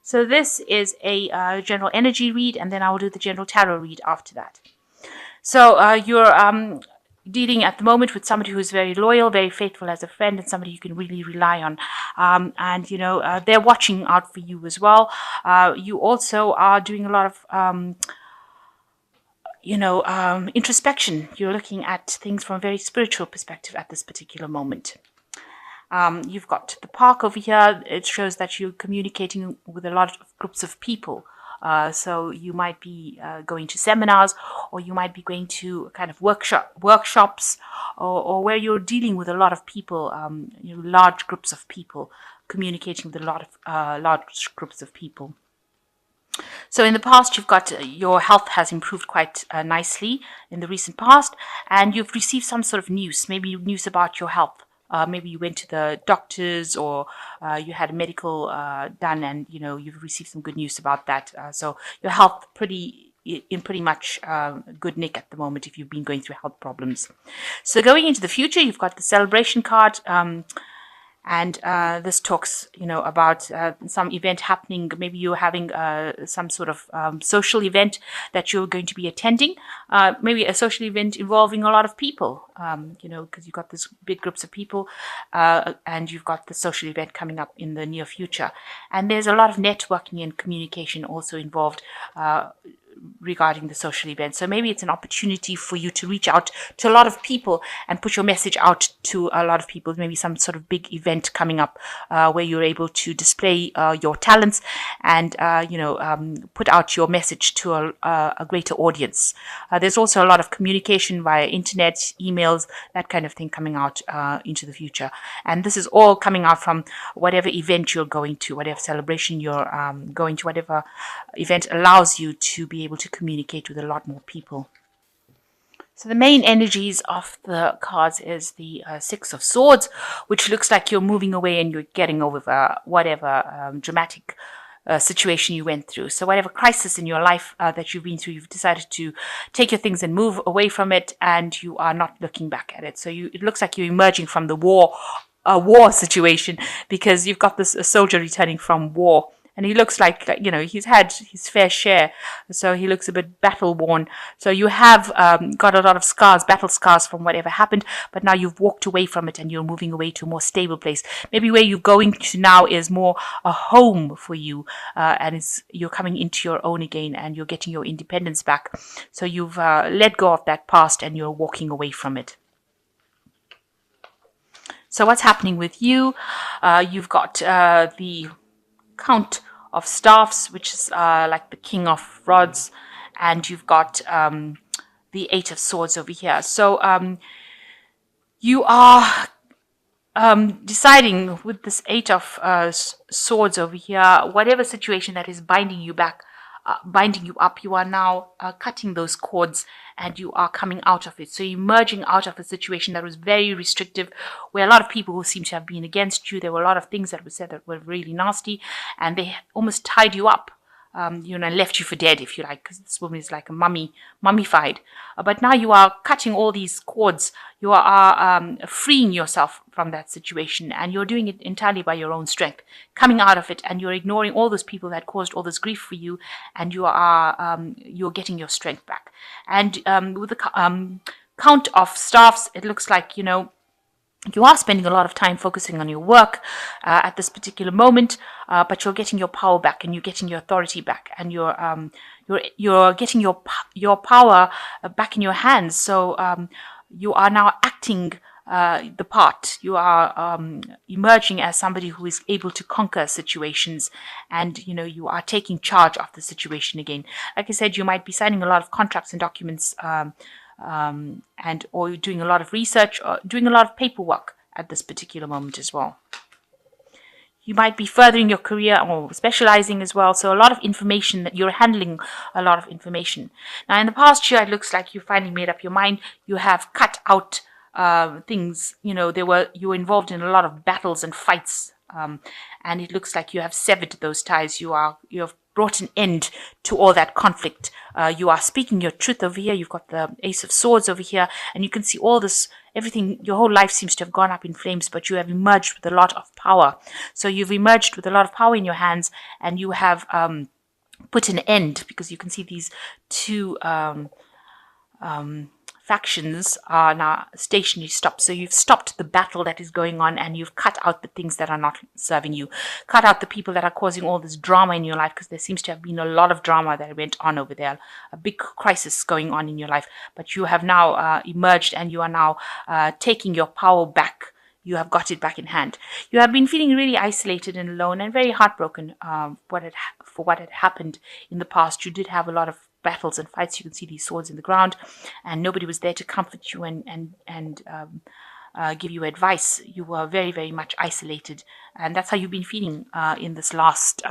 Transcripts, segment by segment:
So this is a general energy read, and then I will do the general tarot read after that. So you're dealing at the moment with somebody who's very loyal, very faithful as a friend, and somebody you can really rely on. And they're watching out for you as well. You also are doing a lot of introspection. You're looking at things from a very spiritual perspective at this particular moment. You've got the park over here. It shows that you're communicating with a lot of groups of people. So you might be going to seminars, or you might be going to kind of workshops, or where you're dealing with a lot of people, large groups of people, communicating with a lot of large groups of people. So in the past, you've got your health has improved quite nicely in the recent past, and you've received some sort of news, maybe news about your health. Maybe you went to the doctors, or you had a medical done, and you've received some good news about that. So your health in pretty much good nick at the moment if you've been going through health problems. So going into the future, you've got the celebration card. And this talks, about some event happening. Maybe you're having some sort of social event that you're going to be attending. Maybe a social event involving a lot of people, because you've got this big groups of people, and you've got the social event coming up in the near future. And there's a lot of networking and communication also involved regarding the social event. So maybe it's an opportunity for you to reach out to a lot of people and put your message out to a lot of people. Maybe some sort of big event coming up where you're able to display your talents and put out your message to a greater audience. There's also a lot of communication via internet, emails, that kind of thing coming out into the future. And this is all coming out from whatever event you're going to, whatever celebration you're going to, whatever event allows you to be able to communicate with a lot more people. So the main energies of the cards is the Six of Swords, which looks like you're moving away and you're getting over whatever dramatic situation you went through. So whatever crisis in your life that you've been through, you've decided to take your things and move away from it, and you are not looking back at it. So it looks like you're emerging from the war situation, because you've got this soldier returning from war. And he looks like, he's had his fair share. So he looks a bit battle worn. So you have got a lot of scars, battle scars from whatever happened. But now you've walked away from it and you're moving away to a more stable place. Maybe where you're going to now is more a home for you. And you're coming into your own again and you're getting your independence back. So you've let go of that past and you're walking away from it. So what's happening with you? You've got the Count of Staffs, which is like the King of Rods, and you've got the Eight of Swords over here. So you are deciding with this Eight of Swords over here, whatever situation that is binding you back, binding you up, you are now cutting those cords and you are coming out of it. So you're emerging out of a situation that was very restrictive, where a lot of people who seem to have been against you, there were a lot of things that were said that were really nasty, and they almost tied you up. And left you for dead, if you like, because this woman is like a mummified. But now you are cutting all these cords. You are freeing yourself from that situation, and you're doing it entirely by your own strength, coming out of it, and you're ignoring all those people that caused all this grief for you, and you're getting your strength back. And with the Count of Staffs, it looks like you are spending a lot of time focusing on your work at this particular moment, but you're getting your power back and you're getting your authority back, and you're getting your power back in your hands. So you are now acting the part. You are emerging as somebody who is able to conquer situations, and you are taking charge of the situation again. Like I said, you might be signing a lot of contracts and documents. Or you're doing a lot of research or doing a lot of paperwork at this particular moment as well. You might be furthering your career or specializing as well. So a lot of information that you're handling, a lot of information. Now in the past year, it looks like you finally made up your mind. You have cut out things. You were involved in a lot of battles and fights. And it looks like you have severed those ties. You have brought an end to all that conflict. You are speaking your truth over here. You've got the Ace of Swords over here, and you can see all this, everything, your whole life seems to have gone up in flames, but you have emerged with a lot of power. So you've emerged with a lot of power in your hands, and you have put an end, because you can see these two factions are now stationary stopped. So you've stopped the battle that is going on, and you've cut out the things that are not serving you. Cut out the people that are causing all this drama in your life, because there seems to have been a lot of drama that went on over there, a big crisis going on in your life. But you have now emerged, and you are now taking your power back. You have got it back in hand. You have been feeling really isolated and alone and very heartbroken for what had happened in the past. You did have a lot of battles and fights. You can see these swords in the ground, and nobody was there to comfort you and give you advice. You were very, very much isolated, and that's how you've been feeling in this last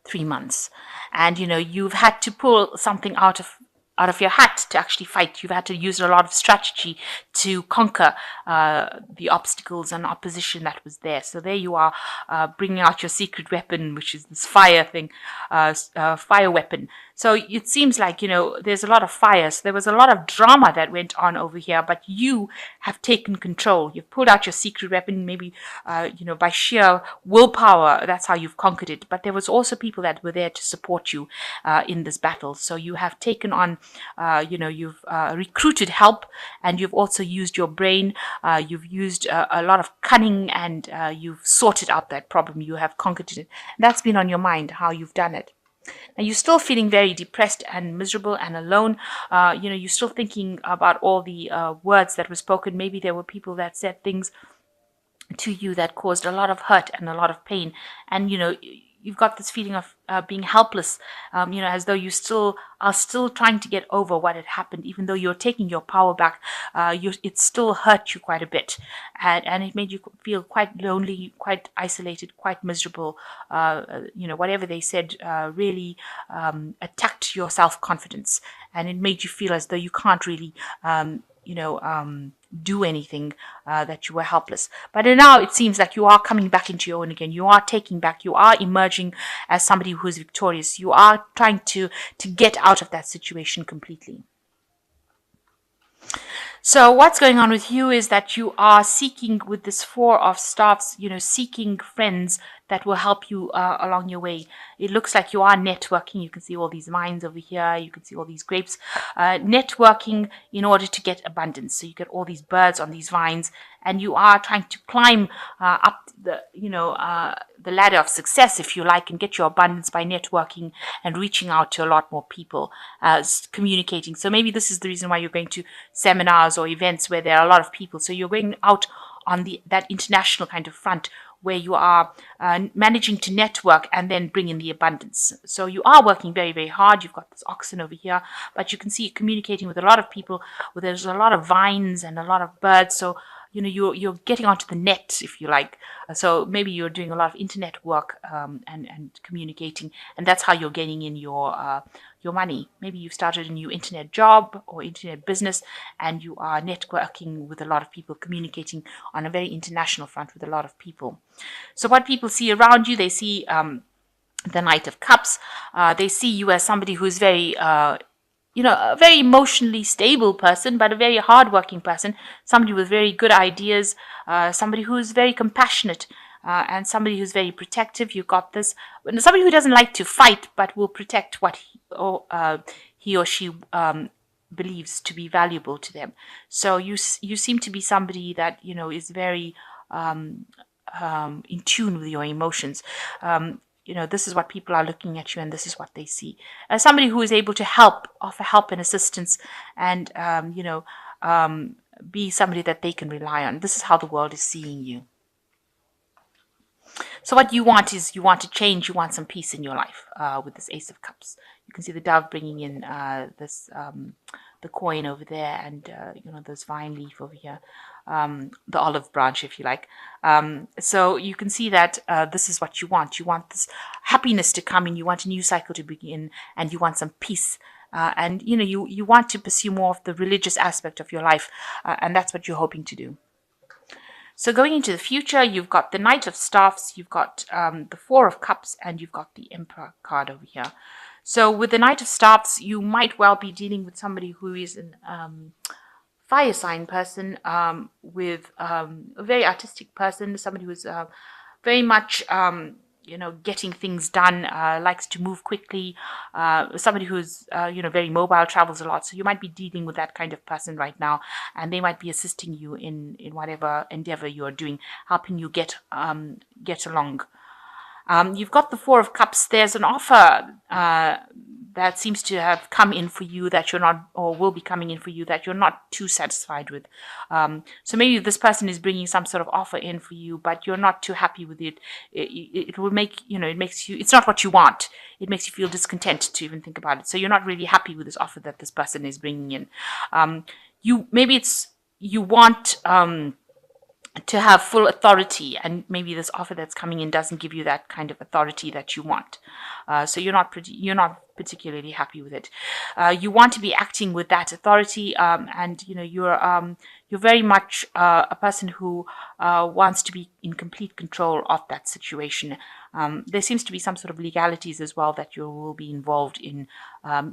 3 months. And you've had to pull something out of your hat to actually fight. You've had to use a lot of strategy to conquer the obstacles and opposition that was there. So there you are, bringing out your secret weapon, which is this fire thing, fire weapon. So it seems like, there's a lot of fire. So there was a lot of drama that went on over here, but you have taken control. You've pulled out your secret weapon, maybe, by sheer willpower. That's how you've conquered it. But there was also people that were there to support you in this battle. So you have taken on, you've recruited help, and you've also used your brain. You've used a lot of cunning, and you've sorted out that problem. You have conquered it. That's been on your mind, how you've done it. Now, you're still feeling very depressed and miserable and alone. You're still thinking about all the words that were spoken. Maybe there were people that said things to you that caused a lot of hurt and a lot of pain. And, you've got this feeling of being helpless, as though you are still trying to get over what had happened, even though you're taking your power back. It still hurt you quite a bit, and it made you feel quite lonely, quite isolated, quite miserable. Whatever they said really attacked your self-confidence, and it made you feel as though you can't really do anything, that you were helpless. But now it seems like you are coming back into your own again. You are taking back, you are emerging as somebody who is victorious. You are trying to get out of that situation completely. So what's going on with you is that you are seeking, with this Four of Staffs, seeking friends that will help you along your way. It looks like you are networking. You can see all these vines over here. You can see all these grapes. Networking in order to get abundance. So you get all these birds on these vines, and you are trying to climb up the ladder of success, if you like, and get your abundance by networking and reaching out to a lot more people, communicating. So maybe this is the reason why you're going to seminars or events where there are a lot of people. So you're going out on that international kind of front, where you are managing to network and then bring in the abundance. So you are working very, very hard. You've got this oxen over here, but you can see communicating with a lot of people, where there's a lot of vines and a lot of birds. So you're getting onto the net, if you like. So maybe you're doing a lot of internet work and communicating, and that's how you're getting in your money. Maybe you've started a new internet job or internet business, and you are networking with a lot of people, communicating on a very international front with a lot of people. So what people see around you, they see the Knight of Cups. They see you as somebody who's very a very emotionally stable person, but a very hardworking person, somebody with very good ideas, somebody who is very compassionate, and somebody who's very protective. You've got this, somebody who doesn't like to fight, but will protect what he or she believes to be valuable to them. So you seem to be somebody that is very in tune with your emotions. This is what people are looking at you, and this is what they see. As somebody who is able to offer help and assistance, and be somebody that they can rely on. This is how the world is seeing you. So what you want is, you want to change, you want some peace in your life with this Ace of Cups. You can see the dove bringing in the coin over there, and this vine leaf over here, the olive branch, if you like. So you can see that this is what you want. You want this happiness to come in. You want a new cycle to begin, and you want some peace. And you want to pursue more of the religious aspect of your life, and that's what you're hoping to do. So going into the future, you've got the Knight of Staffs, you've got the Four of Cups, and you've got the Emperor card over here. So with the Knight of Staffs, you might well be dealing with somebody who is an fire sign person, with a very artistic person, somebody who's very much getting things done, likes to move quickly, somebody who's very mobile, travels a lot. So you might be dealing with that kind of person right now, and they might be assisting you in whatever endeavor you're doing, helping you get along. You've got the Four of Cups. There's an offer that seems to have come in for you that you're not, or will be coming in for you that you're not too satisfied with. So maybe this person is bringing some sort of offer in for you, but you're not too happy with it. It will make, it makes you, it's not what you want. It makes you feel discontent to even think about it. So you're not really happy with this offer that this person is bringing in. You want, to have full authority, and maybe this offer that's coming in doesn't give you that kind of authority that you want. So you're not particularly happy with it. You want to be acting with that authority, and you're very much a person who wants to be in complete control of that situation. There seems to be some sort of legalities as well that you will be involved in,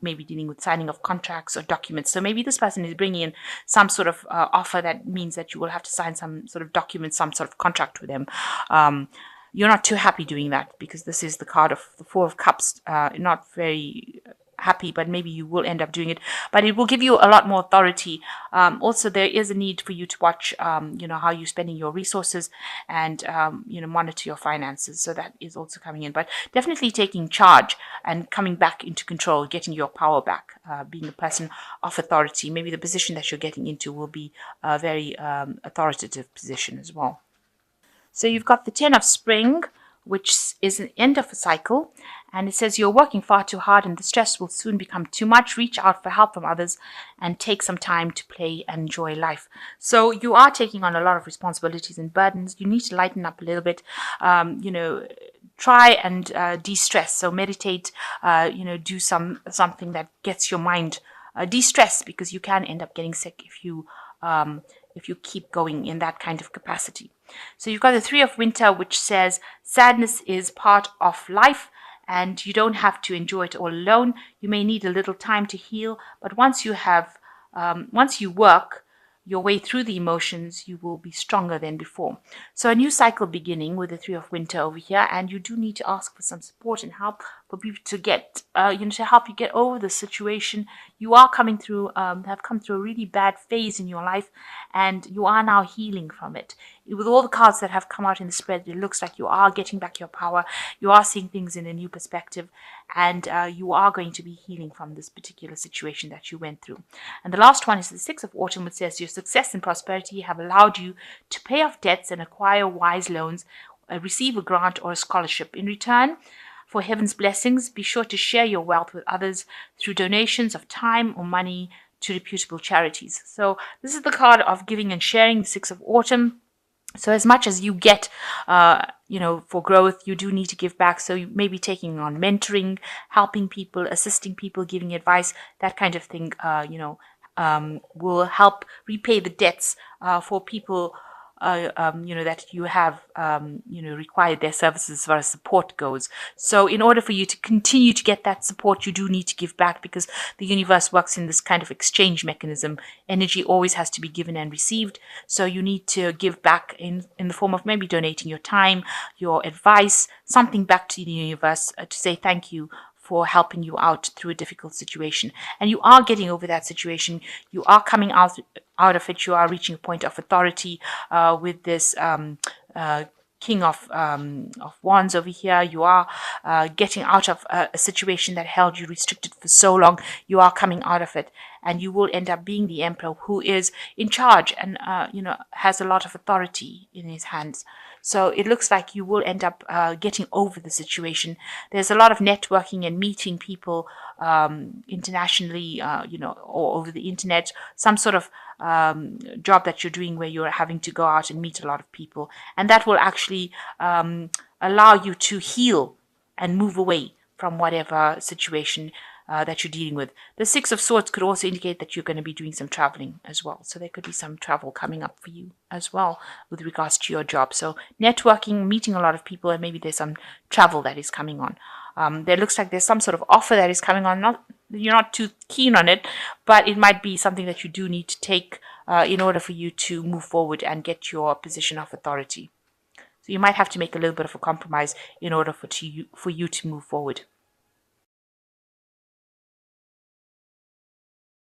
maybe dealing with signing of contracts or documents. So maybe this person is bringing in some sort of offer that means that you will have to sign some sort of document, some sort of contract with them. You're not too happy doing that because this is the card of the Four of Cups. Not very happy, but maybe you will end up doing it. But it will give you a lot more authority. Also, there is a need for you to watch, how you're spending your resources and, monitor your finances. So that is also coming in. But definitely taking charge and coming back into control, getting your power back, being a person of authority. Maybe the position that you're getting into will be a very authoritative position as well. So you've got the 10 of Spring, which is an end of a cycle. And it says you're working far too hard and the stress will soon become too much. Reach out for help from others and take some time to play and enjoy life. So you are taking on a lot of responsibilities and burdens. You need to lighten up a little bit. Try and de-stress. So meditate, do something that gets your mind de-stressed, because you can end up getting sick if you keep going in that kind of capacity. So you've got the Three of Winter, which says sadness is part of life and you don't have to enjoy it all alone. You may need a little time to heal, but once you work your way through the emotions, you will be stronger than before. So a new cycle beginning with the Three of Winter over here, and you do need to ask for some support and help for people to get, to help you get over the situation. You are coming through, have come through a really bad phase in your life, and you are now healing from it. With all the cards that have come out in the spread, it looks like you are getting back your power. You are seeing things in a new perspective, and you are going to be healing from this particular situation that you went through. And the last one is the Six of Autumn, which says your success and prosperity have allowed you to pay off debts and acquire wise loans, receive a grant or a scholarship. In return for heaven's blessings, be sure to share your wealth with others through donations of time or money to reputable charities. So this is the card of giving and sharing, the Six of Autumn. So as much as you get, for growth, you do need to give back. So you may be taking on mentoring, helping people, assisting people, giving advice, that kind of thing, will help repay the debts for people, that you have, required their services as far as support goes. So in order for you to continue to get that support, you do need to give back, because the universe works in this kind of exchange mechanism. Energy always has to be given and received. So you need to give back in the form of maybe donating your time, your advice, something back to the universe to say thank you for helping you out through a difficult situation. And you are getting over that situation. You are coming out of it. You are reaching a point of authority with this King of Wands over here. You are getting out of a situation that held you restricted for so long. You are coming out of it, and you will end up being the Emperor, who is in charge and has a lot of authority in his hands. So it looks like you will end up getting over the situation. There's a lot of networking and meeting people internationally, or over the internet, some sort of job that you're doing where you're having to go out and meet a lot of people. And that will actually allow you to heal and move away from whatever situation that you're dealing with. The Six of Swords could also indicate that you're going to be doing some traveling as well. So there could be some travel coming up for you as well with regards to your job. So networking, meeting a lot of people, and maybe there's some travel that is coming on. There looks like there's some sort of offer that is coming on. You're not too keen on it, but it might be something that you do need to take in order for you to move forward and get your position of authority. So you might have to make a little bit of a compromise in order for you to move forward.